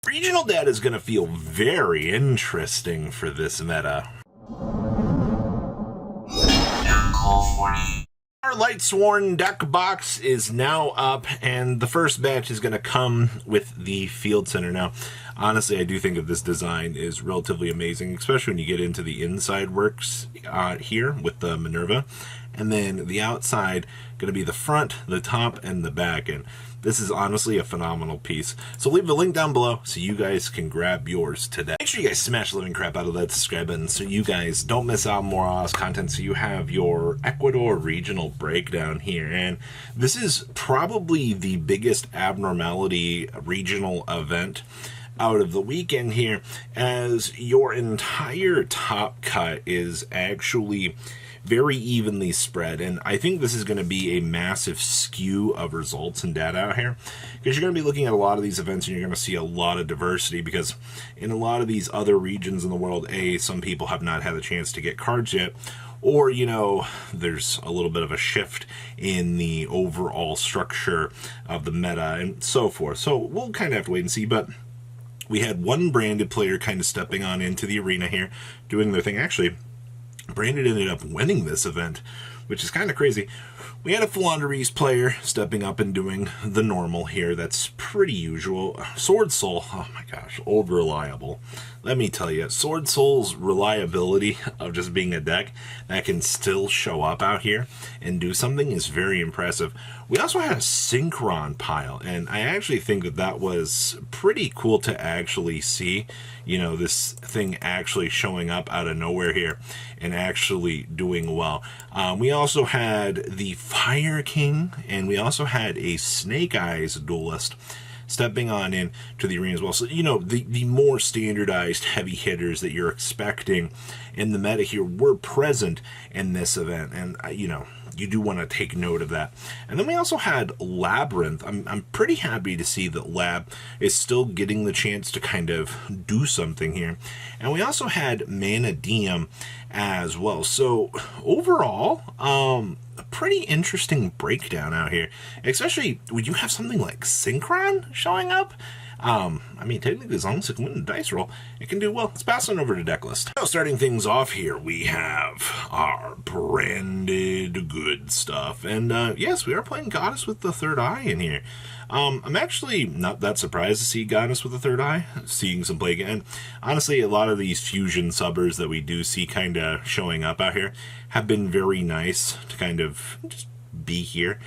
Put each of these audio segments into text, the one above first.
Regional data is going to feel very interesting for this meta. Our Lightsworn deck box is now up, and the first batch is going to come with the Field Center. Now, honestly, I do think that this design is relatively amazing, especially when you get into the inside works here with the Minerva. And then the outside going to be the front, the top, and the back. And this is honestly a phenomenal piece. So leave the link down below so you guys can grab yours today. Make sure you guys smash the living crap out of that subscribe button so you guys don't miss out on more awesome content. So you have your Ecuador regional breakdown here. And this is probably the biggest abnormality regional event out of the weekend here, as your entire top cut is actually very evenly spread. And I think this is going to be a massive skew of results and data out here, because you're going to be looking at a lot of these events and you're going to see a lot of diversity, because in a lot of these other regions in the world, some people have not had the chance to get cards yet, or, you know, there's a little bit of a shift in the overall structure of the meta and so forth. So we'll kind of have to wait and see. But we had one branded player kind of stepping on into the arena here, doing their thing. Actually, Branded ended up winning this event, which is kind of crazy. We had a Flanders player stepping up and doing the normal here. That's pretty usual. Sword Soul, oh my gosh, old reliable. Let me tell you, Sword Soul's reliability of just being a deck that can still show up out here and do something is very impressive. We also had a Synchron pile, and I actually think that that was pretty cool to actually see, you know, this thing actually showing up out of nowhere here and actually doing well. We also had the Fire King, and we also had a Snake Eyes Duelist stepping on in to the arena as well. So, you know, the more standardized heavy hitters that you're expecting in the meta here were present in this event, and, you know, you do want to take note of that. And then we also had Labyrinth. I'm pretty happy to see that Lab is still getting the chance to kind of do something here. And we also had Manadium as well. So overall, a pretty interesting breakdown out here, especially when you have something like Synchron showing up. I mean, technically, as long as it can win the dice roll, it can do well. Let's pass on over to deck list. Now, starting things off here, we have our branded good stuff. And, yes, we are playing Goddess with the Third Eye in here. I'm actually not that surprised to see Goddess with the Third Eye, seeing some play again. Honestly, a lot of these fusion subbers that we do see kind of showing up out here have been very nice to kind of just be here.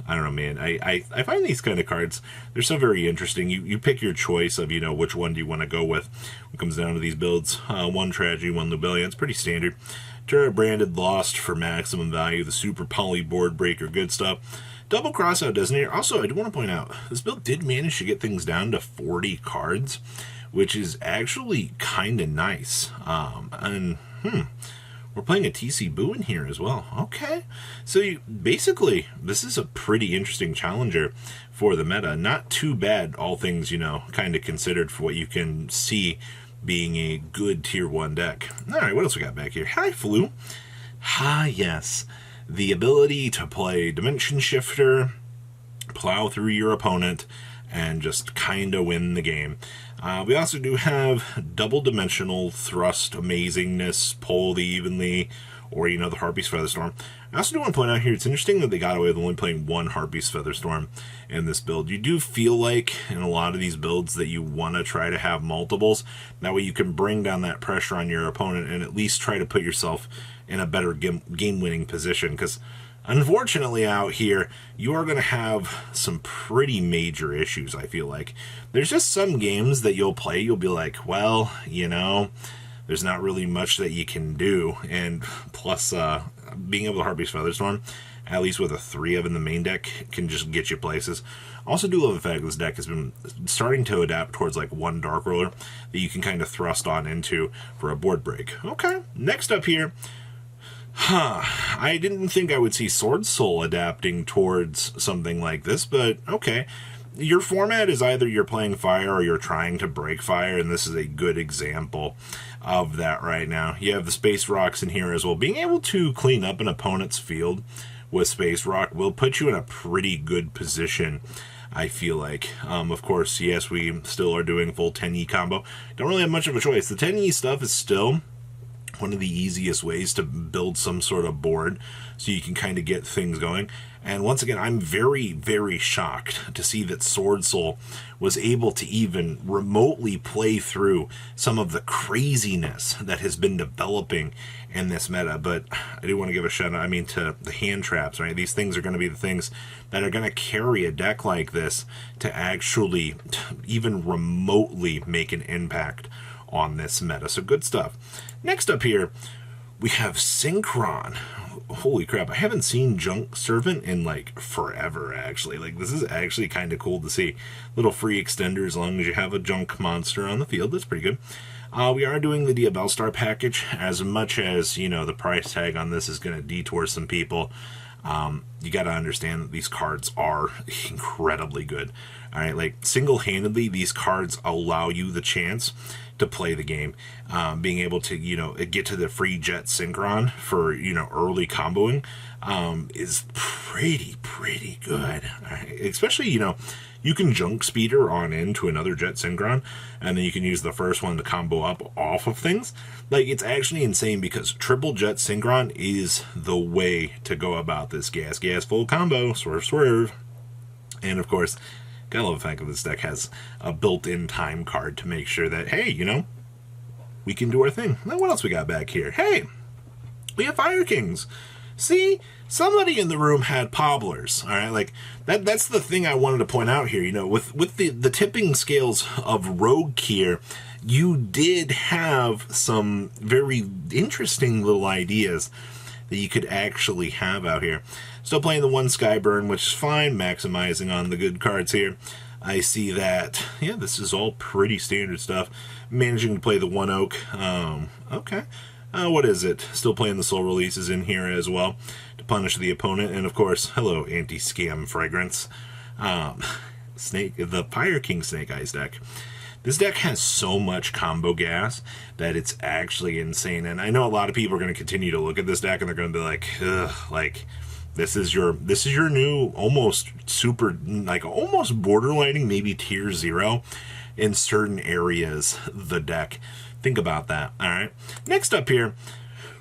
I don't know, man. I find these kind of cards, they're so very interesting. You pick your choice of, you know, which one do you want to go with when it comes down to these builds. One Tragedy, one Lubellion. It's pretty standard. Terra Branded Lost for maximum value. The Super Poly Board Breaker, good stuff. Double Crossout Designator. Also, I do want to point out, this build did manage to get things down to 40 cards, which is actually kind of nice. We're playing a TC Boo in here as well. Okay. So basically, this is a pretty interesting challenger for the meta. Not too bad, all things, you know, kind of considered for what you can see being a good tier 1 deck. All right, what else we got back here? Hi, Flu. Yes. The ability to play Dimension Shifter, plow through your opponent, and just kind of win the game. We also do have double dimensional thrust amazingness, pull the evenly, or, you know, the Harpy's Featherstorm. I also do want to point out here, it's interesting that they got away with only playing one Harpy's Featherstorm in this build. You do feel like in a lot of these builds that you want to try to have multiples. That way you can bring down that pressure on your opponent and at least try to put yourself in a better game-winning position, because unfortunately out here, you are going to have some pretty major issues, I feel like. There's just some games that you'll play, you'll be like, well, you know, there's not really much that you can do. And plus, being able to Harpy's Featherstorm, at least with a 3 of in the main deck, can just get you places. Also do love the fact this deck has been starting to adapt towards like one Dark Roller that you can kind of thrust on into for a board break. Okay, next up here, I didn't think I would see Sword Soul adapting towards something like this, but okay. Your format is either you're playing fire or you're trying to break fire, and this is a good example of that right now. You have the Space Rocks in here as well. Being able to clean up an opponent's field with Space Rock will put you in a pretty good position I feel like. Of course, yes, we still are doing full 10E combo. Don't really have much of a choice. The 10E stuff is still one of the easiest ways to build some sort of board so you can kind of get things going. And once again, I'm very, very shocked to see that Sword Soul was able to even remotely play through some of the craziness that has been developing in this meta. But I do want to give a shout out, to the hand traps, right? These things are going to be the things that are going to carry a deck like this to actually even remotely make an impact on this meta. So good stuff. Next up here, we have Synchron. Holy crap, I haven't seen Junk Servant in like forever, actually. Like, this is actually kind of cool to see. Little free extender as long as you have a junk monster on the field. That's pretty good. We are doing the Diabell Star package. As much as, the price tag on this is going to detour some people, you got to understand that these cards are incredibly good. All right, like, single-handedly, these cards allow you the chance to play the game. Being able to, get to the free Jet Synchron for, early comboing is pretty good. Right? Especially, you can junk speeder on into another Jet Synchron, and then you can use the first one to combo up off of things. Like, it's actually insane because triple Jet Synchron is the way to go about this gas full combo, swerve. And of course, gotta love the fact that this deck has a built-in time card to make sure that, hey, we can do our thing. Now, what else we got back here? Hey, we have Fire Kings. See, somebody in the room had Pobblers, all right? Like, that's the thing I wanted to point out here. With the tipping scales of Rogue Kier, you did have some very interesting little ideas that you could actually have out here. Still playing the one Skyburn, which is fine, maximizing on the good cards here. I see that, yeah, this is all pretty standard stuff. Managing to play the one Oak. Okay. What is it? Still playing the Soul Releases in here as well to punish the opponent. And of course, hello, Anti-Scam Fragrance. The Fire King Snake Eyes deck. This deck has so much combo gas that it's actually insane. And I know a lot of people are going to continue to look at this deck and they're going to be like, ugh, like, this is your new almost super, like almost borderlining maybe tier 0 in certain areas, the deck. Think about that. All right. Next up here,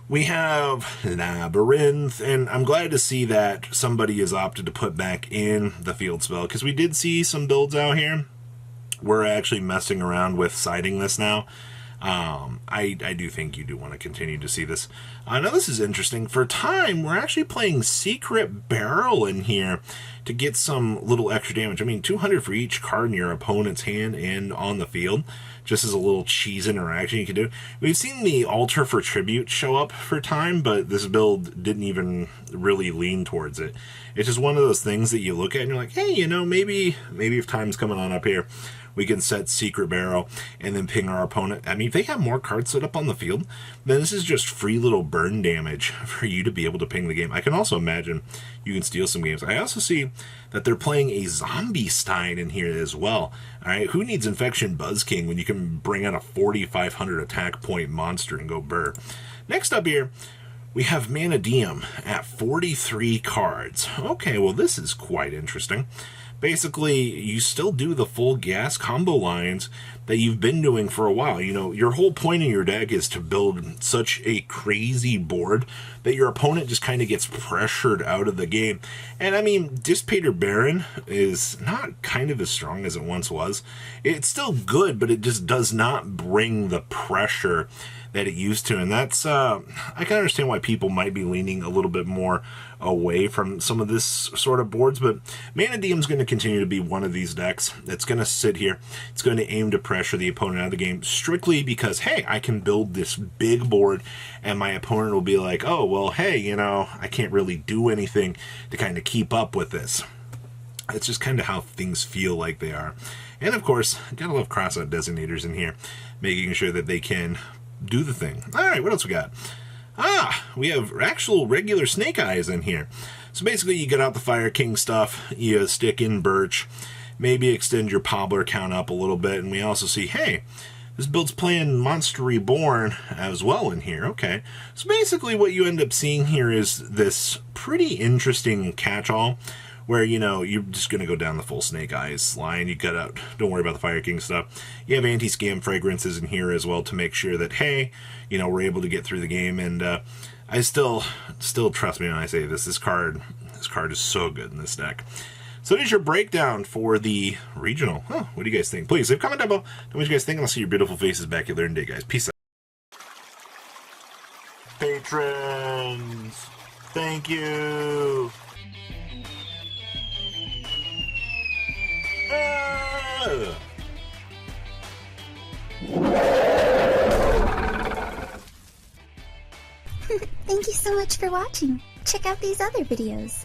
we have Labyrinth, and I'm glad to see that somebody has opted to put back in the field spell, because we did see some builds out here. We're actually messing around with siding this now. I do think you do want to continue to see this. Now this is interesting. For time, we're actually playing Secret Barrel in here to get some little extra damage. 200 for each card in your opponent's hand and on the field, just as a little cheese interaction you can do. We've seen the Altar for Tribute show up for time, but this build didn't even really lean towards it. It's just one of those things that you look at and you're like, hey, maybe if time's coming on up here, we can set Secret Barrel and then ping our opponent. If they have more cards set up on the field, then this is just free little burn damage for you to be able to ping the game. I can also imagine you can steal some games. I also see that they're playing a Zombie Stein in here as well. All right, who needs Infection Buzz King when you can bring out a 4,500 attack point monster and go burr? Next up here, we have Manadium at 43 cards. Okay, well, this is quite interesting. Basically, you still do the full gas combo lines that you've been doing for a while. Your whole point in your deck is to build such a crazy board that your opponent just kind of gets pressured out of the game. And Dissipator Baron is not kind of as strong as it once was. It's still good, but it just does not bring the pressure that it used to. And that's, I can understand why people might be leaning a little bit more away from some of this sort of boards, but Manadium's going to continue to be one of these decks that's going to sit here. It's going to aim to pressure the opponent out of the game strictly because, hey, I can build this big board and my opponent will be like, oh, well, hey, I can't really do anything to kind of keep up with this. It's just kind of how things feel like they are. And of course, gotta love crossout designators in here, making sure that they can do the thing. All right, what else we got? We have actual regular Snake Eyes in here. So basically, you get out the Fire King stuff, you stick in Birch, maybe extend your Pobbler count up a little bit, and we also see, hey, this build's playing Monster Reborn as well in here. Okay, so basically what you end up seeing here is this pretty interesting catch-all where, you know, you're just going to go down the full Snake Eyes line. You got out, don't worry about the Fire King stuff. You have anti-scam fragrances in here as well to make sure that, hey, you know, we're able to get through the game. And I still trust me when I say this card is so good in this deck. So there's your breakdown for the regional. What do you guys think? Please leave a comment down below. Tell me what you guys think. I'll see your beautiful faces back here later in the day, guys. Peace out. Patrons, thank you. Thank you so much for watching. Check out these other videos.